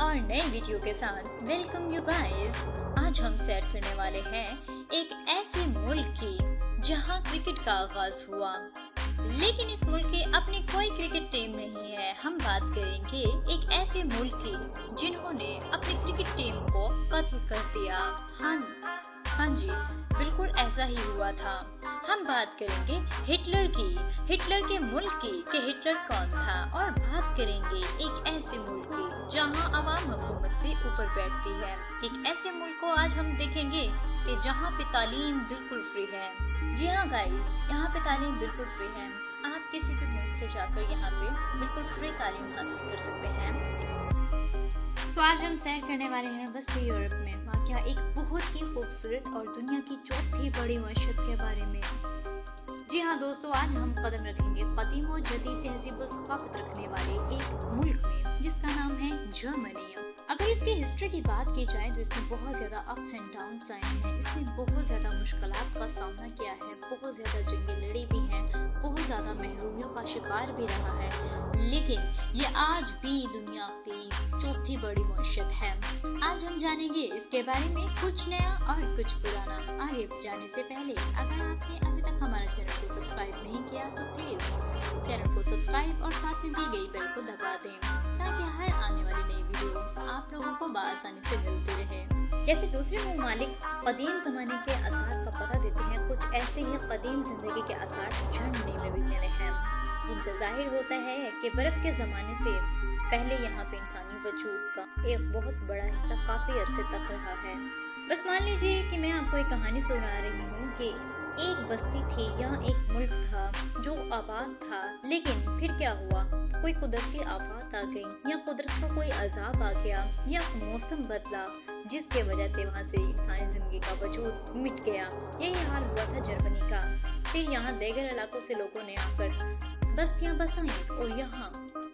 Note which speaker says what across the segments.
Speaker 1: और नए वीडियो के साथ वेलकम यू गाइस। आज हम सैर करने वाले हैं एक ऐसे मुल्क की जहां क्रिकेट का आगाज हुआ, लेकिन इस मुल्क की अपनी कोई क्रिकेट टीम नहीं है। हम बात करेंगे एक ऐसे मुल्क की जिन्होंने अपनी क्रिकेट टीम को कत्ल कर दिया। हाँ जी, बिल्कुल ऐसा ही हुआ था। हम बात करेंगे हिटलर की, हिटलर के मुल्क की कि हिटलर कौन था, और बात करेंगे एक ऐसे मुल्क की जहां आवाम हुकूमत से ऊपर बैठती है। एक ऐसे मुल्क को आज हम देखेंगे कि जहां पे तालीम बिल्कुल फ्री है। जी हाँ गाइस, यहाँ पे तालीम बिल्कुल फ्री है। आप किसी भी मुल्क से जाकर यहाँ पे बिल्कुल फ्री तालीम हासिल कर सकते हैं। तो आज हम सैर करने वाले हैं वस्ती यूरोप में वाक़या एक बहुत ही खूबसूरत और दुनिया की चौथी बड़ी मस्जिद के बारे में। जी हाँ दोस्तों, आज हम कदम रखेंगे कदीम और जदीद तहजीब और सकाफत रखने वाले एक मुल्क में जिसका नाम है जर्मनी। अगर इसकी हिस्ट्री की बात की जाए तो इसमें बहुत ज़्यादा अप्स एंड डाउन्स आए हैं। इसने बहुत ज़्यादा मुश्किलात का सामना किया है, बहुत ज़्यादा जंगें लड़ी भी हैं, बहुत ज़्यादा महरूमियों का शिकार भी रहा है, लेकिन ये आज भी दुनिया की चौथी बड़ी मस्जिद है। आज हम जानेंगे इसके बारे में कुछ नया और कुछ पुराना। आगे जाने से पहले अगर आपने अभी तक हमारा चैनल को सब्सक्राइब नहीं किया तो प्लीज चैनल को सब्सक्राइब और साथ में दी गई बेल को दबा दें ताकि हर आने वाली नई वीडियो आप लोगों को बआसानी से मिलती रहे। जैसे दूसरे ममालिक कदीम जमाने के आसार का पता देते हैं, कुछ ऐसे ही कदीम जिंदगी के आसार जर्मनी में भी मिले हैं, जिनसे जाहिर होता है कि बर्फ के जमाने से पहले यहाँ पे इंसानी वजूद का एक बहुत बड़ा हिस्सा काफी अरसे तक रहा है। बस मान लीजिए कि मैं आपको एक कहानी सुना रही हूँ कि एक बस्ती थी, यहाँ एक मुल्क था जो आबाद था, लेकिन फिर क्या हुआ, कोई कुदरती आफत आ गई या कुदरत का कोई अजाब आ गया या मौसम बदला जिसके वजह से वहाँ से इंसानी जिंदगी का वजूद मिट गया। यही हाल हुआ था जर्मनी का। फिर यहाँ दीगर इलाकों से लोगों ने आकर बस्तियां बसाई और यहाँ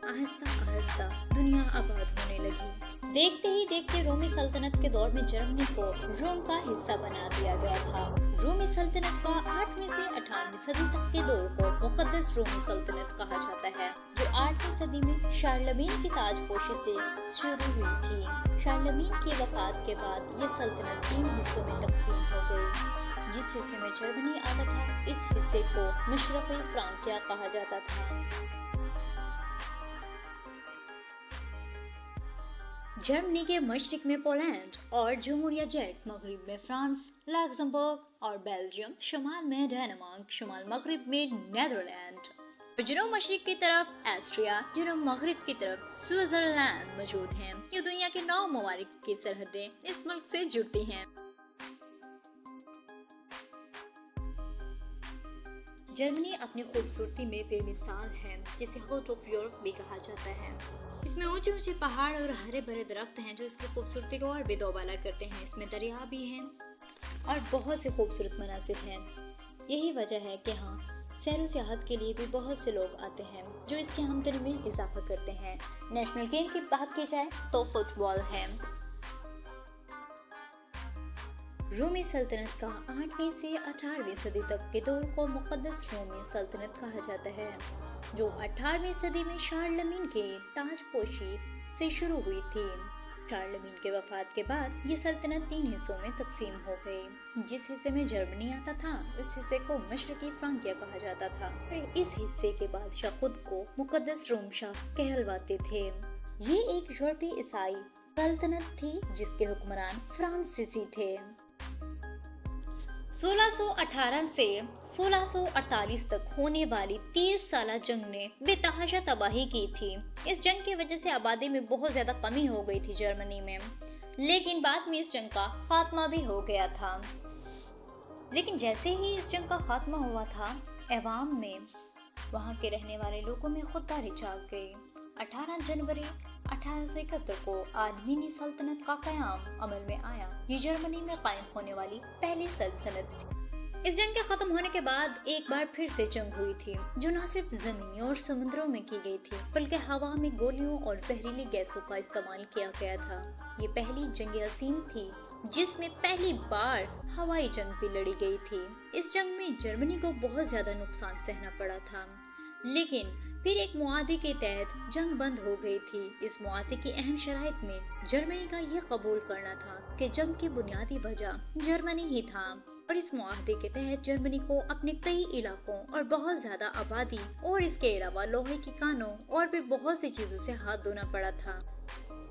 Speaker 1: आहिस्ता आहिस्ता दुनिया आबाद होने लगी। देखते ही देखते रोमी सल्तनत के दौर में जर्मनी को रोम का हिस्सा बना दिया गया था। रोमी सल्तनत का 8वीं से 18वीं सदी तक के दौर को मुकद्दस रोमी सल्तनत कहा जाता है, जो 8वीं सदी में शार्लमीन की ताजपोशी से शुरू हुई थी। शार्लमीन की वफात के बाद ये सल्तनत 3 हिस्सों में तकसीम हो गई। जिस हिस्से में जर्मनी आता था, इस हिस्से को मशरक़ी फ्रांकिया कहा जाता था। जर्मनी के मशरिक में पोलैंड और जमहूरिया चेक, मगरिब में फ्रांस, लक्समबर्ग और बेल्जियम, शुमाल में डेनमार्क, शुमाल मगरिब में नीदरलैंड, जनूब मशरिक की तरफ ऑस्ट्रिया, जनूब मगरिब की तरफ स्विट्जरलैंड मौजूद हैं। ये दुनिया के 9 ममालिक की सरहदें इस मुल्क से जुड़ती हैं। जर्मनी अपनी खूबसूरती में बेमिसाल है, जिसे हार्ट ऑफ यूरोप भी कहा जाता है। इसमें ऊंचे ऊंचे पहाड़ और हरे भरे दरख्त हैं जो इसकी खूबसूरती को और भी दोबाला करते हैं। इसमें दरिया भी हैं और बहुत से खूबसूरत मनासिब हैं। यही वजह है कि यहाँ सैर सियाहत के लिए भी बहुत से लोग आते हैं, जो इसकी आमदनी में इजाफा करते हैं। नेशनल गेम की बात की जाए तो फुटबॉल है। रोमी सल्तनत का 8वीं से 18वीं सदी तक के दौर को मुकद्दस रोमी सल्तनत कहा जाता है, जो 18वीं सदी में शार्लमीन के ताजपोशी से शुरू हुई थी। शार्लमीन के वफात के बाद ये सल्तनत 3 हिस्सों में तकसीम हो गई। जिस हिस्से में जर्मनी आता था, उस हिस्से को मशरक़ी फ्रांकिया कहा जाता था। इस हिस्से के बादशाह खुद को मुकद्दस रोम शाह कहलवाते थे। ये एक यूरोपीय ईसाई सल्तनत थी जिसके हुक्मरान फ्रांसीसी थे। 1618 से 1648 तक होने वाली 30 साला जंग ने बेतहाशा तबाही की थी। इस जंग की वजह से आबादी में बहुत ज्यादा कमी हो गई थी जर्मनी में, लेकिन बाद में इस जंग का खात्मा भी हो गया था। लेकिन जैसे ही इस जंग का खात्मा हुआ था, अवाम में, वहाँ के रहने वाले लोगों में खुददारी जाग गई। 18 जनवरी 1871 को आर्मीनी सल्तनत का क़याम अमल में आया। ये जर्मनी में कायम होने वाली पहली सल्तनत थी। इस जंग के खत्म होने के बाद एक बार फिर से जंग हुई थी, जो न सिर्फ जमीनी और समुद्रों में की गई थी, बल्कि हवा में गोलियों और जहरीली गैसों का इस्तेमाल किया गया था। ये पहली जंग अज़ीम थी जिसमें पहली बार हवाई जंग भी लड़ी गई थी। इस जंग में जर्मनी को बहुत ज्यादा नुकसान सहना पड़ा था, लेकिन फिर एक मुआहदे के तहत जंग बंद हो गई थी। इस मुआहदे की अहम शराइत में जर्मनी का ये कबूल करना था कि जंग की बुनियादी वजह जर्मनी ही था और इस मुआहदे के तहत जर्मनी को अपने कई इलाकों और बहुत ज्यादा आबादी और इसके अलावा लोहे की कानों और भी बहुत सी चीजों से हाथ धोना पड़ा था।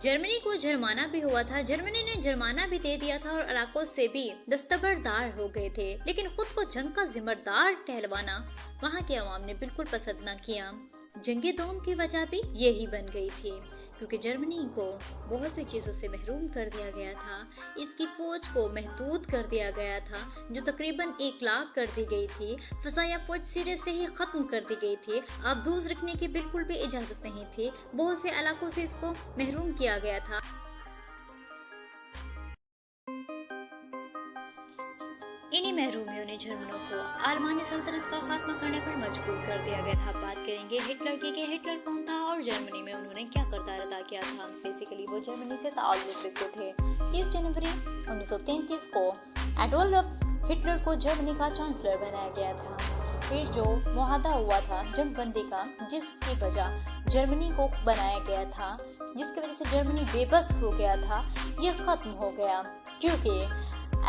Speaker 1: जर्मनी को जुर्माना भी हुआ था। जर्मनी ने जुर्माना भी दे दिया था और इलाकों से भी दस्तबरदार हो गए थे, लेकिन खुद को जंग का जिम्मेदार कहलवाना वहाँ के अवाम ने बिल्कुल पसंद न किया। जंगे दोम की वजह भी यही बन गई थी, क्योंकि जर्मनी को बहुत सी चीज़ों से महरूम कर दिया गया था। इसकी फौज को महदूद कर दिया गया था, जो तकरीबन 1 लाख कर दी गई थी। फसाया फौज सिरे से ही ख़त्म कर दी गई थी। आबदूज रखने की बिल्कुल भी इजाज़त नहीं थी। बहुत से इलाकों से इसको महरूम किया गया था। इन्हीं महरूमियों ने जर्मनों को आलमानी सल्तनत का खात्मा करने पर मजबूर कर दिया गया था। बात करेंगे हिटलर की कि हिटलर कौन था और जर्मनी में उन्होंने क्या किरदार अदा किया था। बेसिकली वो जर्मनी से ताल्लुक़ रखते थे। 30 जनवरी 1933 को एडोल्फ हिटलर को जर्मनी का चांसलर बनाया गया था। फिर जो मुआहदा हुआ था जंग बंदी का, जिसकी वजह जर्मनी को बनाया गया था, जिसकी वजह से जर्मनी बेबस हो गया था, ये खत्म हो गया, क्योंकि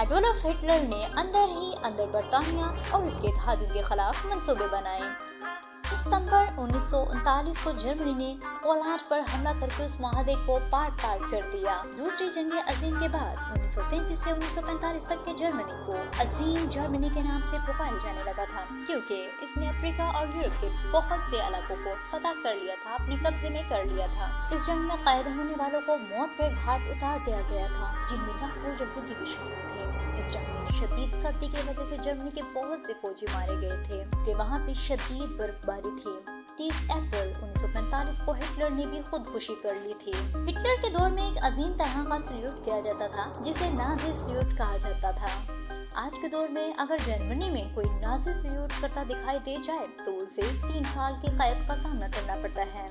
Speaker 1: एडोल्फ हिटलर ने अंदर ही अंदर बरतानिया और उसके इत्तेहादियों के खिलाफ मंसूबे बनाए। सितंबर 1939 को जर्मनी ने पोलैंड पर हमला करके उस मुआहदे को पार्ट कर दिया। दूसरी जंग अजीम के बाद 1933 से 1945 तक के जर्मनी को अजीम जर्मनी के नाम से पुकारा जाने लगा था, क्योंकि इसने अफ्रीका और यूरोप के बहुत से इलाकों को फतह कर लिया था, अपने कब्जे में कर लिया था। इस जंग में कैद होने वालों को मौत के घाट उतार दिया गया था, जिनमें लाखों यहूदी भी शामिल थे। इस जंग में शदीद सर्दी की वजह से जर्मनी के बहुत से फौजी मारे गए थे कि वहाँ पे शदीद बर्फबारी थी। 30 अप्रैल 1945 को हिटलर ने भी खुदकुशी कर ली थी। हिटलर के दौर में एक अजीम तरह का सल्यूट किया जाता था, जिसे नाज़ी सल्यूट कहा जाता था। आज के दौर में अगर जर्मनी में कोई नाज़ी सल्यूट करता दिखाई दे जाए तो उसे 3 साल की कैद का सामना करना पड़ता है।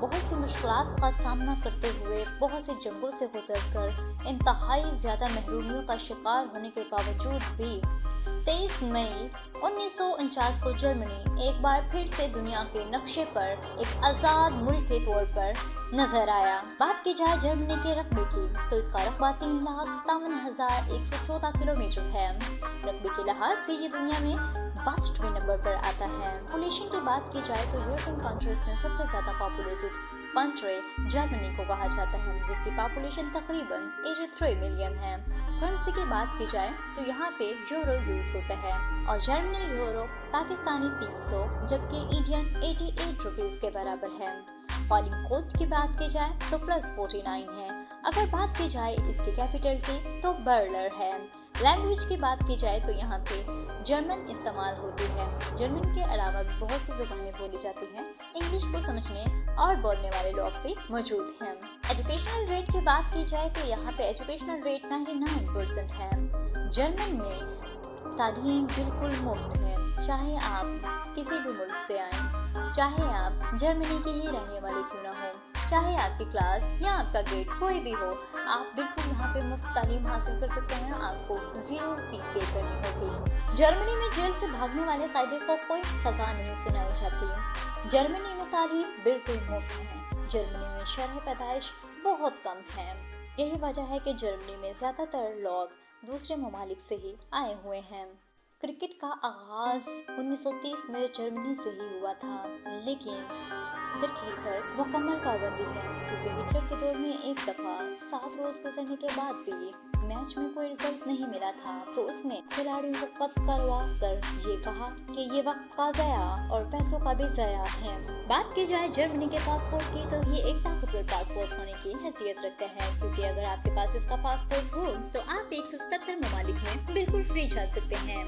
Speaker 1: बहुत सी मुश्किलात का सामना करते हुए, बहुत सी जंगों से गुजरकर, इंतहाई ज़्यादा महरूमियों का शिकार होने के बावजूद भी 23 मई 1949 को जर्मनी एक बार फिर से दुनिया के नक्शे पर एक आज़ाद मुल्क के तौर पर नजर आया। बात की जाए जर्मनी के रकबे की तो इसका रकबा 3,57,114 किलोमीटर है। रकबे के लिहाज से ये दुनिया में 62वें नंबर पर आता है। पॉपुलेशन की बात की जाए तो यूरोपियन कंट्रीज में सबसे ज्यादा पॉपुलेटेड कंट्री जर्मनी को कहा जाता है, जिसकी पॉपुलेशन तकरीबन 83 मिलियन है। करेंसी की बात की जाए तो यहाँ पे यूरो यूज होता है और जर्मनी यूरो पाकिस्तानी 300 जबकि इंडियन 88 रुपीज के बराबर है। कॉलिंग कोड की बात की जाए तो +49 है। अगर बात की जाए इसके कैपिटल की तो बर्लिन है। लैंग्वेज की बात की जाए तो यहाँ पे जर्मन इस्तेमाल होती है। जर्मन के अलावा भी बहुत सी ज़ुबानें बोली जाती हैं। इंग्लिश को समझने और बोलने वाले लोग भी मौजूद हैं। एजुकेशनल रेट की बात की जाए तो यहाँ पे एजुकेशनल रेट 99% है। जर्मन में तालीम बिल्कुल मुफ्त है, चाहे आप किसी भी मुल्क से आएँ, चाहे आप जर्मनी के ही रहने वाले क्यों ना हो, चाहे आपकी क्लास या आपका ग्रेड कोई भी हो, आप बिल्कुल यहाँ पे मुफ्त तालीम हासिल कर सकते हैं। आपको 0 फीस पे करनी होगी। जर्मनी में जेल से भागने वाले कैदी को कोई सजा नहीं सुनाई जाती। जर्मनी में तालीम बिल्कुल मुफ्त है। जर्मनी में शरह पैदाइश बहुत कम है। यही वजह है कि जर्मनी में ज़्यादातर लोग दूसरे ममालिक से ही आए हुए हैं। क्रिकेट का आगाज 1930 में जर्मनी से ही हुआ था, लेकिन फिर खेल पर मुकम्मल पाबंदी है, क्योंकि हिटलर के दौर में एक दफ़ा 7 रोज गुजरने के बाद भी मैच में कोई रिजल्ट नहीं मिला था, तो उसने खिलाड़ियों को पद करवा कर ये कहा कि ये वक्त का ज़या और पैसों का भी ज़या है। बात की जाए जर्मनी के पासपोर्ट की तो ये एक ताकतवर पासपोर्ट होने की हैसियत रखता है, क्योंकि अगर आपके पास इसका पासपोर्ट हो तो आप 177 ममालिक में बिल्कुल फ्री जा सकते हैं।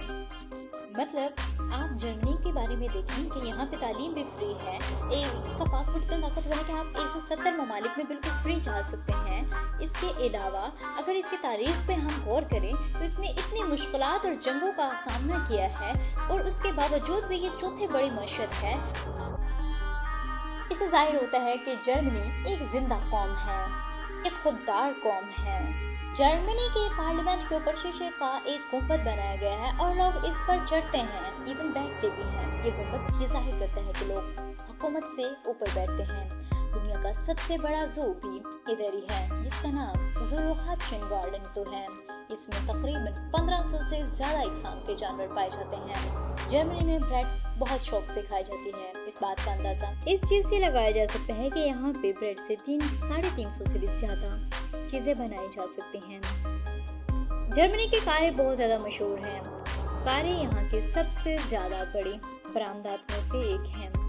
Speaker 1: मतलब आप जर्मनी के बारे में देखें कि यहाँ पे तालीम भी फ्री है। इसका पासपोर्ट इतना ताकतवर है कि आप 170 ममालिक में बिल्कुल फ्री जा सकते हैं। इसके अलावा अगर इसकी तारीख पे हम गौर करें तो इसने इतनी मुश्किलात और जंगों का सामना किया है और उसके बावजूद भी ये चौथी बड़ी मशहद है। इससे जाहिर होता है कि जर्मनी एक जिंदा कौम है। एक खुददार कौम है। जर्मनी के पार्लियामेंट के ऊपर शीशे का एक गुंबद बनाया गया है और लोग इस पर चढ़ते हैं, इवन बैठते भी हैं। ये गुंबद ये जाहिर करता है कि लोग हुकूमत से ऊपर बैठते हैं। दुनिया का सबसे बड़ा जू भी इधर ही है, जिसका नाम ज़ूरोहाचिन गार्डन जू है। इसमें तकरीबन 1500 से ज्यादा इकसाम के जानवर पाए जाते हैं। जर्मनी में ब्रेड बहुत शौक से खाई जाती है। इस बात का अंदाजा इस चीज से लगाया जा सकता है कि यहाँ पे ब्रेड से 300-350 से भी ज्यादा चीजें बनाई जा सकती हैं। जर्मनी की कारें बहुत ज्यादा मशहूर हैं। कारें यहाँ की सबसे ज्यादा बड़ी बरामदात में से एक है।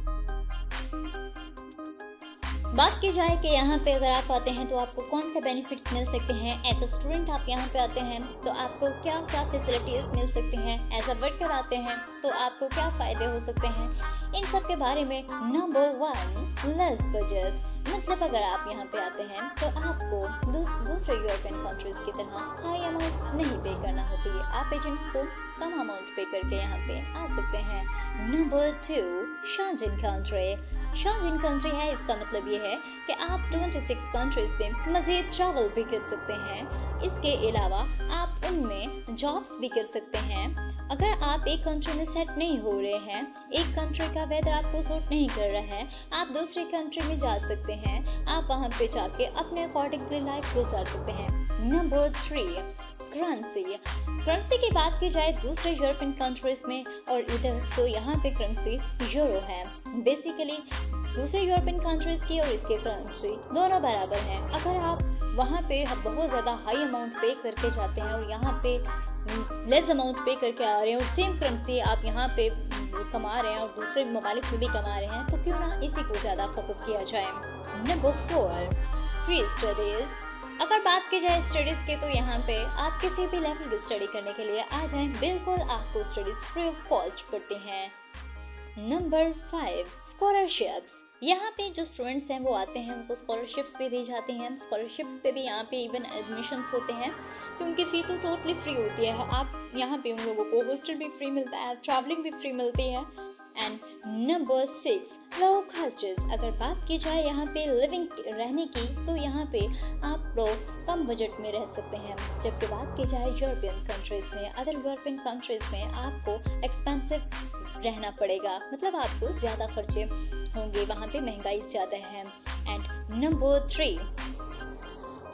Speaker 1: बात की जाए कि यहाँ पे अगर आप आते हैं तो आपको कौन से बेनिफिट्स मिल सकते हैं। एज अ स्टूडेंट आप यहाँ पे आते हैं तो आपको क्या क्या फैसिलिटीज मिल सकती हैं। एज अ वर्कर आते हैं तो आपको क्या फ़ायदे हो सकते हैं। इन सब के बारे में नंबर 1, लेस बजट। मतलब अगर आप यहाँ पे आते हैं तो आपको दूसरे यूरोपियन कंट्रीज की तरह हाई अमाउंट नहीं पे करना होती है। आप एजेंट्स को कम अमाउंट पे करके यहाँ पे आ सकते हैं। Number 2, Schengen country. Schengen country है, इसका मतलब ये है कि आप 26 कंट्रीज पे मज़ीद ट्रैवल भी कर सकते हैं। इसके अलावा आप उनमें जॉब्स भी कर सकते हैं। अगर आप एक कंट्री में सेट नहीं हो रहे हैं, एक कंट्री का वेदर आपको सूट नहीं कर रहा है, आप दूसरी कंट्री में जा सकते हैं। आप वहाँ पे जाके अपने अकॉर्डिंगली लाइफ गुजार सकते हैं। Number 3, currency. करेंसी की बात की जाए दूसरे यूरोपियन कंट्रीज में और इधर, तो यहाँ पे करेंसी यूरो है। बेसिकली दूसरे यूरोपियन कंट्रीज की और इसके करेंसी दोनों बराबर हैं। अगर आप वहाँ पे बहुत ज़्यादा हाई अमाउंट पे करके जाते हैं और यहाँ पे लेस अमाउंट पे करके आ रहे हैं और सेम करेंसी आप यहाँ पे कमा रहे हैं और दूसरे ममालिक में भी कमा रहे हैं, तो क्यों ना इसी को ज़्यादा फोकस किया जाए। Number 4, free studies. अगर बात की जाए स्टडीज़ की तो यहाँ पे आप किसी भी लेवल की स्टडी करने के लिए आ जाएं, बिल्कुल आपको स्टडीज़ फ्री ऑफ कॉस्ट पड़ती हैं। Number 5, scholarships. यहाँ पे जो स्टूडेंट्स हैं वो आते हैं, उनको स्कॉलरशिप्स भी दी जाती हैं। स्कॉलरशिप्स पे भी यहाँ पे इवन एडमिशन्स होते हैं, तो उनकी फ़ी तो टोटली फ्री होती है। आप यहाँ पे उन लोगों को हॉस्टल भी फ्री मिलता है, ट्रैवलिंग भी फ्री मिलती है। एंड नंबर 6, लो खर्चेस। अगर बात की जाए यहाँ पे लिविंग रहने की, तो यहाँ पे आप लोग कम बजट में रह सकते हैं। जबकि बात की जाए यूरोपियन कंट्रीज़ में, अदर यूरोपियन कंट्रीज़ में आपको एक्सपेंसिव रहना पड़ेगा, मतलब आपको ज़्यादा खर्चे होंगे, वहाँ पे महंगाई ज़्यादा है। एंड नंबर 3,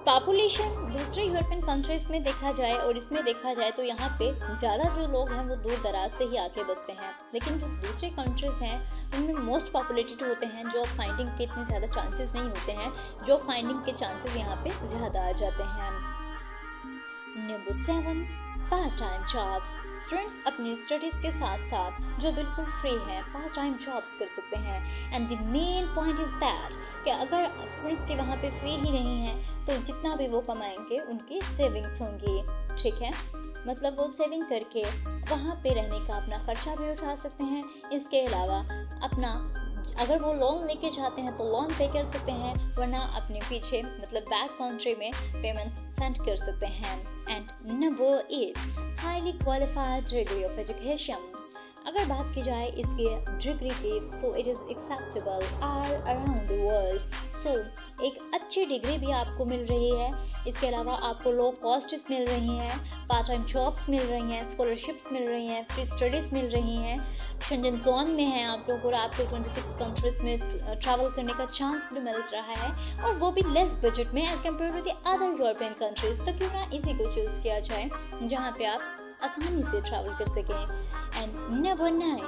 Speaker 1: पॉपुलेशन दूसरे यूरोपियन कंट्रीज में देखा जाए और इसमें देखा जाए तो यहाँ पे ज़्यादा जो लोग हैं वो दूर दराज से ही आके बसते हैं, लेकिन जो दूसरे कंट्रीज हैं उनमें मोस्ट पॉपुलेटेड होते हैं। जॉब फाइंडिंग के इतने ज़्यादा चांसेस नहीं होते हैं, जॉब फाइंडिंग के चांसेस यहाँ पे ज़्यादा आ जाते हैं। Number 7, part time jobs. Students अपनी स्टडीज़ के साथ साथ जो बिल्कुल फ्री है पार्ट टाइम जॉब्स कर सकते हैं। And the main point is that कि अगर स्टूडेंट्स के वहाँ पे फी ही नहीं है तो जितना भी वो कमाएंगे उनकी सेविंग्स होंगी, ठीक है। मतलब वो सेविंग करके वहाँ पे रहने का अपना खर्चा भी उठा सकते हैं। इसके अलावा अपना अगर वो लोन लेके जाते हैं तो लोन पे कर सकते हैं, वरना अपने पीछे मतलब बैक कंट्री में पेमेंट सेंड कर सकते हैं। And number 8, highly qualified degree of education. अगर बात की जाए इसके डिग्री की, so it is acceptable all around the world. So एक अच्छी डिग्री भी आपको मिल रही है। इसके अलावा आपको लो कॉस्ट्स मिल रही हैं, पार्ट टाइम जॉब्स मिल रही हैं, स्कॉलरशिप्स मिल रही हैं, फ्री स्टडीज़ मिल रही हैं। शेंजन जोन में है आप लोग और आपको 26 कंट्रीज में ट्रैवल करने का चांस भी मिल रहा है, और वो भी लेस बजट में as compared to the other European countries. तो क्यों ना इसी को चूज़ किया जाए जहाँ पे आप आसानी से ट्रैवल कर सकें। And number 9,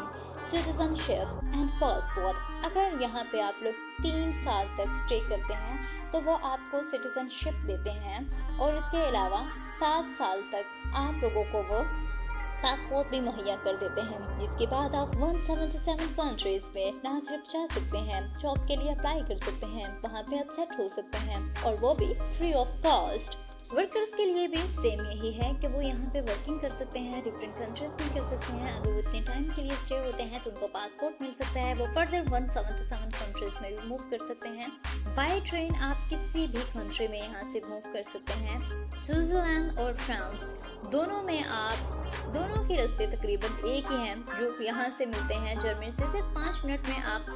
Speaker 1: citizenship and passport. अगर यहाँ पे आप लोग 3 साल तक स्टे करते हैं तो वो आपको सिटीजनशिप देते हैं, और इसके अलावा 7 साल तक आप लोगों को वो पासपोर्ट भी मुहैया कर देते हैं, जिसके बाद आप 177 कंट्रीज में ना सिर्फ जा सकते हैं, जॉब के लिए अप्लाई कर सकते हैं, वहाँ पे आप सेट हो सकते हैं, और वो भी फ्री ऑफ कॉस्ट। वर्कर्स के लिए भी सेम यही है कि वो यहाँ पे वर्किंग कर सकते हैं, डिफरेंट कंट्रीज में कर सकते हैं। अगर वो इतने टाइम के लिए स्टे होते हैं तो उनको पासपोर्ट मिल सकता है, वो फर्दर 177 कंट्रीज में भी मूव कर सकते हैं। बाय ट्रेन आप किसी भी कंट्री में यहाँ से मूव कर सकते हैं। स्विट्जरलैंड और फ्रांस दोनों में दोनों के रास्ते तकरीबन एक ही हैं जो यहाँ से मिलते हैं। जर्मनी से सिर्फ 5 मिनट में आप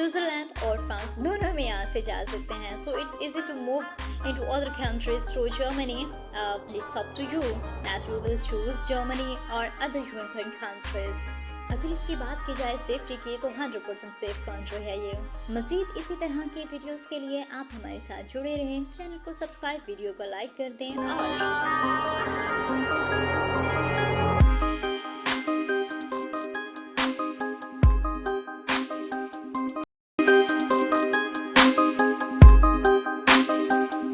Speaker 1: स्विट्जरलैंड और फ्रांस दोनों में यहाँ से जा सकते हैं. So it's easy to move into other countries through Germany. It's up to you that you will choose Germany or other European countries. अगर इसकी बात की जाए सेफ्टी की तो 100% सेफ कंट्री है ये. मज़ीद इसी तरह की वीडियोस के लिए आप हमारे साथ जुड़े रहें. चैनल को सब्सक्राइब, वीडियो को लाइक कर दें और